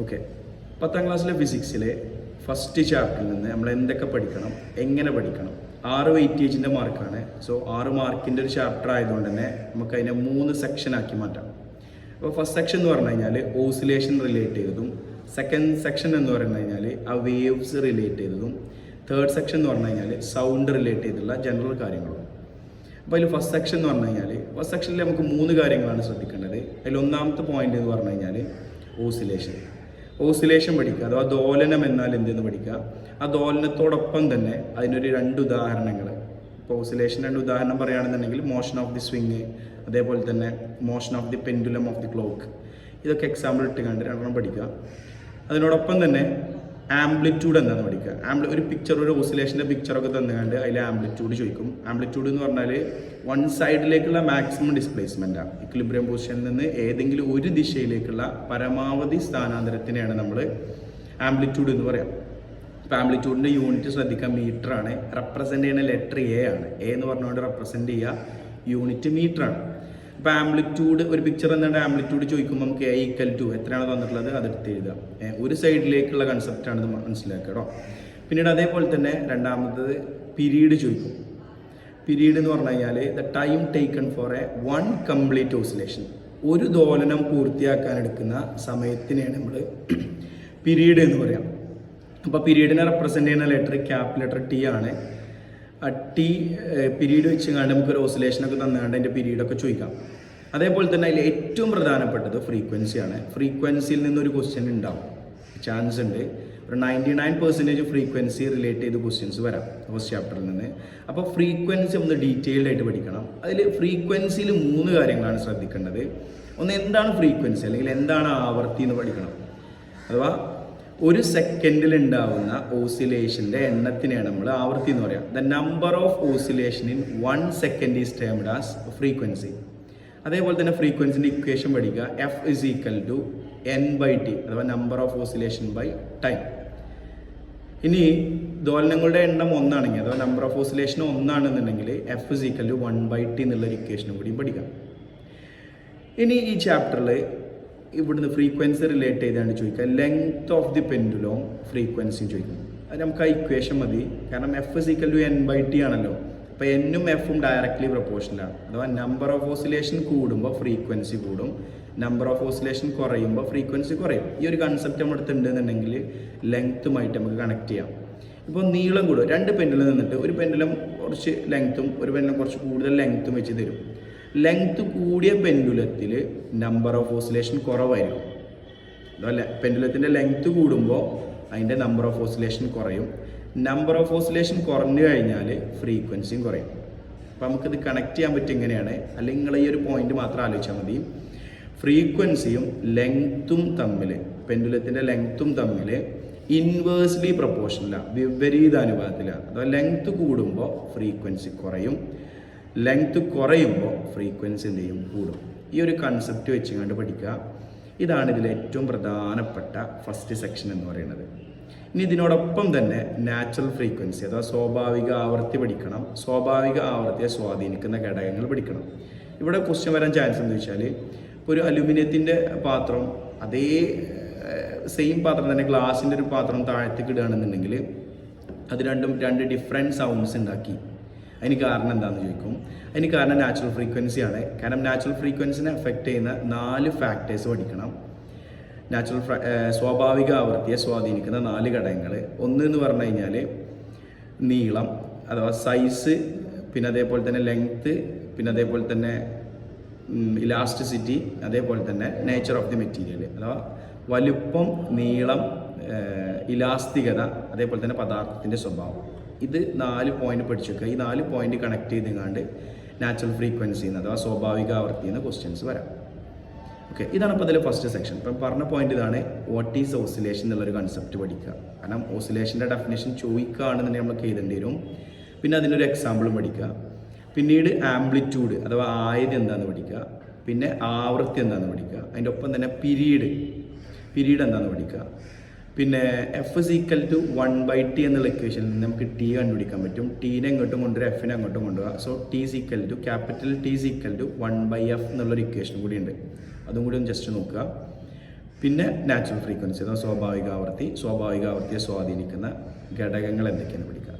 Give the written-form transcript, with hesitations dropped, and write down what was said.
Okay, 10ാം ക്ലാസ്സിലെ ഫിസിക്സിലെ first ചാപ്റ്ററിൽ നിന്ന് നമ്മൾ എന്തൊക്കെ പഠിക്കണം, എങ്ങനെ പഠിക്കണം. 6 വെയിറ്റേജിൻ്റെ മാർക്കാണ്. സോ 6 മാർക്കിൻ്റെ ഒരു ചാപ്റ്റർ ആയതുകൊണ്ട് തന്നെ നമുക്ക് അതിനെ 3 സെക്ഷനാക്കി മാറ്റാം. അപ്പോൾ ഫസ്റ്റ് സെക്ഷൻ എന്ന് പറഞ്ഞു കഴിഞ്ഞാൽ ഓസിലേഷൻ റിലേറ്റ് ചെയ്തതും, സെക്കൻഡ് സെക്ഷൻ എന്ന് പറഞ്ഞു കഴിഞ്ഞാൽ ആ വേവ്സ് റിലേറ്റ് ചെയ്തതും, തേർഡ് സെക്ഷൻ എന്ന് പറഞ്ഞു കഴിഞ്ഞാൽ സൗണ്ട് റിലേറ്റ് ചെയ്തിട്ടുള്ള ജനറൽ കാര്യങ്ങളും. അപ്പോൾ അതിൽ ഫസ്റ്റ് സെക്ഷൻ എന്ന് പറഞ്ഞു കഴിഞ്ഞാൽ ഫസ്റ്റ് സെക്ഷനിൽ നമുക്ക് 3 കാര്യങ്ങളാണ് ശ്രദ്ധിക്കേണ്ടത്. അതിൽ ഒന്നാമത്തെ പോയിന്റ് എന്ന് പറഞ്ഞു കഴിഞ്ഞാൽ ഓസിലേഷൻ പഠിക്കുക, അഥവാ ദോലനം എന്നാൽ എന്തെന്ന് പഠിക്കുക. ആ ദോലനത്തോടൊപ്പം തന്നെ അതിനൊരു 2 ഉദാഹരണങ്ങൾ. ഇപ്പോൾ ഓസിലേഷൻ 2 ഉദാഹരണം പറയുകയാണെന്നുണ്ടെങ്കിൽ മോഷൻ ഓഫ് ദി സ്വിങ്, അതേപോലെ തന്നെ motion of the pendulum of the clock. ഇതൊക്കെ എക്സാമ്പിൾ ഇട്ട് കണ്ട് 2 പഠിക്കുക. അതിനോടൊപ്പം തന്നെ ആംപ്ലിറ്റ്യൂഡ് എന്താണെന്ന് പഠിക്കുക. ഒരു പിക്ചർ, ഒരു ഓസിലേഷൻ്റെ പിക്ചറൊക്കെ തന്നുകൊണ്ട് അതിൽ ആംപ്ലിറ്റ്യൂഡ് ചോദിക്കും. ആംപ്ലിറ്റ്യൂഡ് എന്ന് പറഞ്ഞാൽ വൺ സൈഡിലേക്കുള്ള മാക്സിമം ഡിസ്പ്ലേസ്മെൻറ്റാണ്. ഇക്വിലിബ്രിയം പൊസിഷനിൽ നിന്ന് ഏതെങ്കിലും ഒരു ദിശയിലേക്കുള്ള പരമാവധി സ്ഥാനാന്തരത്തിനെയാണ് നമ്മൾ ആംപ്ലിറ്റ്യൂഡ് എന്ന് പറയാം. ഇപ്പോൾ ആംപ്ലിറ്റ്യൂഡിൻ്റെ യൂണിറ്റ് ശ്രദ്ധിക്കുക, മീറ്ററാണ്. റെപ്രസെൻ്റ് ചെയ്യുന്ന ലെറ്റർ എ ആണ്. എ എന്ന് പറഞ്ഞുകൊണ്ട് റെപ്രസെൻ്റ് ചെയ്യുക യൂണിറ്റ് മീറ്ററാണ്. ഇപ്പോൾ ആംപ്ലിറ്റ്യൂഡ്, ഒരു പിക്ചർ എന്താണ് ആംപ്ലിറ്റ്യൂഡ് ചോദിക്കുമ്പോൾ നമുക്ക് എ ഈക്വൽ ടു എത്രയാണ് തന്നിട്ടുള്ളത് അതെടുത്ത് എഴുതുക. ഒരു സൈഡിലേക്കുള്ള കൺസെപ്റ്റാണ് ഇത് മനസ്സിലാക്കുക കേട്ടോ. പിന്നീട് അതേപോലെ തന്നെ രണ്ടാമത്തത് പീരീഡ് ചോദിക്കും. പീരീഡ് എന്ന് പറഞ്ഞു കഴിഞ്ഞാൽ the time taken four one complete oscillation. ഒരു ദോലനം പൂർത്തിയാക്കാൻ എടുക്കുന്ന സമയത്തിനെയാണ് നമ്മൾ പീരീഡ് എന്ന് പറയാം. അപ്പോൾ പീരീഡിനെ റെപ്രസെൻ്റ് ചെയ്യുന്ന ലെറ്റർ ക്യാപ് ലെറ്റർ ടി ആണ്. ടി പീരീഡ് വെച്ച് കണ്ട് നമുക്കൊരു ഓസിലേഷനൊക്കെ തന്നുകൊണ്ട് അതിൻ്റെ പീരീഡൊക്കെ ചോദിക്കാം. അതേപോലെ തന്നെ അതിൽ ഏറ്റവും പ്രധാനപ്പെട്ടത് ഫ്രീക്വൻസിയാണ്. ഫ്രീക്വൻസിയിൽ നിന്നൊരു ക്വസ്റ്റ്യൻ ഉണ്ടാവും, ചാൻസ് ഉണ്ട്. ഒരു 99% ഫ്രീക്വൻസി റിലേറ്റ് ചെയ്ത് ക്വസ്റ്റ്യൻസ് വരാം ഫസ്റ്റ് ചാപ്റ്ററിൽ നിന്ന്. അപ്പോൾ ഫ്രീക്വൻസി ഒന്ന് ഡീറ്റെയിൽഡ് ആയിട്ട് പഠിക്കണം. അതിൽ ഫ്രീക്വൻസിയിൽ 3 കാര്യങ്ങളാണ് ശ്രദ്ധിക്കേണ്ടത്. ഒന്ന്, എന്താണ് ഫ്രീക്വൻസി അല്ലെങ്കിൽ എന്താണ് ആവർത്തി എന്ന് പഠിക്കണം. അഥവാ ഒരു സെക്കൻഡിൽ ഉണ്ടാവുന്ന ഓസിലേഷൻ്റെ എണ്ണത്തിനെയാണ് നമ്മൾ ആവർത്തി എന്ന് പറയാം. The number of oscillation in 1 second is termed as frequency. അതേപോലെ തന്നെ ഫ്രീക്വൻസിൻ്റെ ഇക്വേഷൻ പഠിക്കുക. F is equal to n/t, അഥവാ number of oscillation by time. ഇനി ദോലനങ്ങളുടെ എണ്ണം 1 ആണെങ്കിൽ, അഥവാ നമ്പർ ഓഫ് ഓസിലേഷൻ 1 ആണെന്നുണ്ടെങ്കിൽ F is equal to 1/t എന്നുള്ളൊരു ഇക്വേഷനും കൂടി പഠിക്കാം. ഇനി ഈ ചാപ്റ്ററിൽ ഇവിടുന്ന് ഫ്രീക്വൻസി റിലേറ്റ് ചെയ്താണ് ചോദിക്കുക. Length of the pendulum frequency ചോദിക്കും. അത് നമുക്ക് ആ ഇക്വേഷൻ മതി, കാരണം F is equal to n/t ആണല്ലോ. അപ്പോൾ എന്നും എഫും ഡയറക്റ്റ്ലി പ്രൊപ്പോർഷനിലാണ്. അഥവാ നമ്പർ ഓഫ് ഓസിലേഷൻ കൂടുമ്പോൾ ഫ്രീക്വൻസി കൂടും, നമ്പർ ഓഫ് ഓസിലേഷൻ കുറയുമ്പോൾ ഫ്രീക്വൻസി കുറയും. ഈ ഒരു കൺസെപ്റ്റ് നമ്മൾ എടുത്തിട്ടുണ്ടെന്നുണ്ടെങ്കിൽ ലെങ്ത്തുമായിട്ട് നമുക്ക് കണക്ട് ചെയ്യാം. ഇപ്പോൾ നീളം കൂടും. 2 പെൻഡുലം നിന്നിട്ട് ഒരു പെൻഡുലം കുറച്ച് ലെങ്ത്തും ഒരു പെൻഡുലം കുറച്ച് കൂടുതൽ ലെങ്ത്തും വെച്ച് തരും. ലെങ്ത്ത് കൂടിയ പെൻഡുലത്തിൽ നമ്പർ ഓഫ് ഓസിലേഷൻ കുറവായിരിക്കും. അതല്ല, പെൻഡുലത്തിൻ്റെ ലെങ്ത്ത് കൂടുമ്പോൾ അതിൻ്റെ നമ്പർ ഓഫ് ഓസിലേഷൻ കുറയും. നമ്പർ ഓഫ് ഓസിലേഷൻ കുറഞ്ഞു കഴിഞ്ഞാൽ ഫ്രീക്വൻസിയും കുറയും. അപ്പോൾ നമുക്കിത് കണക്ട് ചെയ്യാൻ പറ്റും ഇങ്ങനെയാണ്. അല്ലെങ്കിൽ നിങ്ങൾ ഈ ഒരു പോയിന്റ് മാത്രം ആലോചിച്ചാൽ മതി. ഫ്രീക്വൻസിയും ലെങ്ത്തും തമ്മിൽ, പെൻഡുലത്തിൻ്റെ ലെങ്ത്തും തമ്മിൽ ഇൻവേഴ്സ്ലി പ്രൊപ്പോർഷനിലാണ്, വിപരീതാനുപാതത്തിലാണ്. അഥവാ ലെങ്ത്ത് കൂടുമ്പോൾ ഫ്രീക്വൻസി കുറയും, ലെങ്ത്ത് കുറയുമ്പോൾ ഫ്രീക്വൻസി എന്ത് ചെയ്യും, കൂടും. ഈ ഒരു കൺസെപ്റ്റ് വെച്ചുകൊണ്ട് പഠിക്കുക. ഇതാണ് ഇതിലെ ഏറ്റവും പ്രധാനപ്പെട്ട ഫസ്റ്റ് സെക്ഷൻ എന്ന് പറയുന്നത്. ഇനി ഇതിനോടൊപ്പം തന്നെ നാച്ചുറൽ ഫ്രീക്വൻസി അഥവാ സ്വാഭാവിക ആവൃത്തി പഠിക്കണം. സ്വാഭാവിക ആവൃത്തിയെ സ്വാധീനിക്കുന്ന ഘടകങ്ങൾ പഠിക്കണം. ഇവിടെ ക്വസ്റ്റ്യൻ വരാൻ ചാൻസ് എന്ന് വെച്ചാൽ, ഇപ്പോൾ ഒരു അലുമിനിയത്തിൻ്റെ പാത്രം, അതേ സെയിം പാത്രം തന്നെ ഗ്ലാസിൻ്റെ ഒരു പാത്രം താഴത്തേക്ക് ഇടുകയാണെന്നുണ്ടെങ്കിൽ അത് രണ്ടും 2 ഡിഫറെൻറ്റ് സൗണ്ട്സ് ഉണ്ടാക്കി. അതിന് കാരണം എന്താണെന്ന് ചോദിക്കും. അതിന് കാരണം നാച്ചുറൽ ഫ്രീക്വൻസിയാണ്. കാരണം നാച്ചുറൽ ഫ്രീക്വൻസിനെ എഫക്റ്റ് ചെയ്യുന്ന 4 ഫാക്ടേഴ്സ് പഠിക്കണം. സ്വാഭാവിക ആവൃത്തിയെ സ്വാധീനിക്കുന്ന 4 ഘടകങ്ങൾ. ഒന്ന് എന്ന് പറഞ്ഞു കഴിഞ്ഞാൽ നീളം അഥവാ സൈസ്, പിന്നെ അതേപോലെ തന്നെ ലെങ്ത്ത്, പിന്നെ അതേപോലെ തന്നെ ഇലാസ്റ്റിസിറ്റി, അതേപോലെ തന്നെ നേച്ചർ ഓഫ് ദി മെറ്റീരിയൽ അഥവാ വലുപ്പം, നീളം, ഇലാസ്തികത, അതേപോലെ തന്നെ പദാർത്ഥത്തിൻ്റെ സ്വഭാവം. ഇത് 4 പോയിന്റ് പഠിച്ചു വെക്കുക. ഈ 4 പോയിന്റ് കണക്ട് ചെയ്തുകൊണ്ട് നാച്ചുറൽ ഫ്രീക്വൻസി അഥവാ സ്വാഭാവിക ആവൃത്തി എന്ന ക്വസ്റ്റ്യൻസ് വരാം. ഓക്കെ, ഇതാണ് ഇപ്പോൾ അതിൽ ഫസ്റ്റ് സെക്ഷൻ. ഇപ്പം പറഞ്ഞ പോയിന്റ് ഇതാണ്, വാട്ട് ഈസ് ഓസിലേഷൻ എന്നുള്ളൊരു കൺസെപ്റ്റ് പഠിക്കുക. കാരണം ഓസിലേഷൻ്റെ ഡെഫിനേഷൻ ചോദിക്കുകയാണെന്നുണ്ടെങ്കിൽ നമുക്ക് എഴുതേണ്ടി വരും. പിന്നെ അതിനൊരു എക്സാമ്പിളും പഠിക്കുക. പിന്നീട് ആംപ്ലിറ്റ്യൂഡ് അഥവാ ആയത് എന്താണെന്ന് പഠിക്കുക. പിന്നെ ആവൃത്തി എന്താണെന്ന് പഠിക്കുക. അതിൻ്റെ ഒപ്പം തന്നെ പീരീഡ് എന്താണെന്ന് പഠിക്കുക. പിന്നെ F is equal to 1/t എന്നുള്ള ഇക്വേഷനിൽ നിന്ന് നമുക്ക് ടി കണ്ടുപിടിക്കാൻ പറ്റും. ടീനെ ഇങ്ങോട്ടും കൊണ്ടുവരിക, എഫിനെ അങ്ങോട്ടും കൊണ്ടുപോകുക. So T is equal to capital T is equal to 1/f എന്നുള്ളൊരു ഇക്വേഷൻ കൂടി ഉണ്ട്. അതും കൂടി ഒന്ന് ജസ്റ്റ് നോക്കുക. പിന്നെ നാച്ചുറൽ ഫ്രീക്വൻസി അഥവാ സ്വാഭാവികാവൃത്തിയെ സ്വാധീനിക്കുന്ന ഘടകങ്ങൾ എന്തൊക്കെയാണെന്ന് പഠിക്കുക.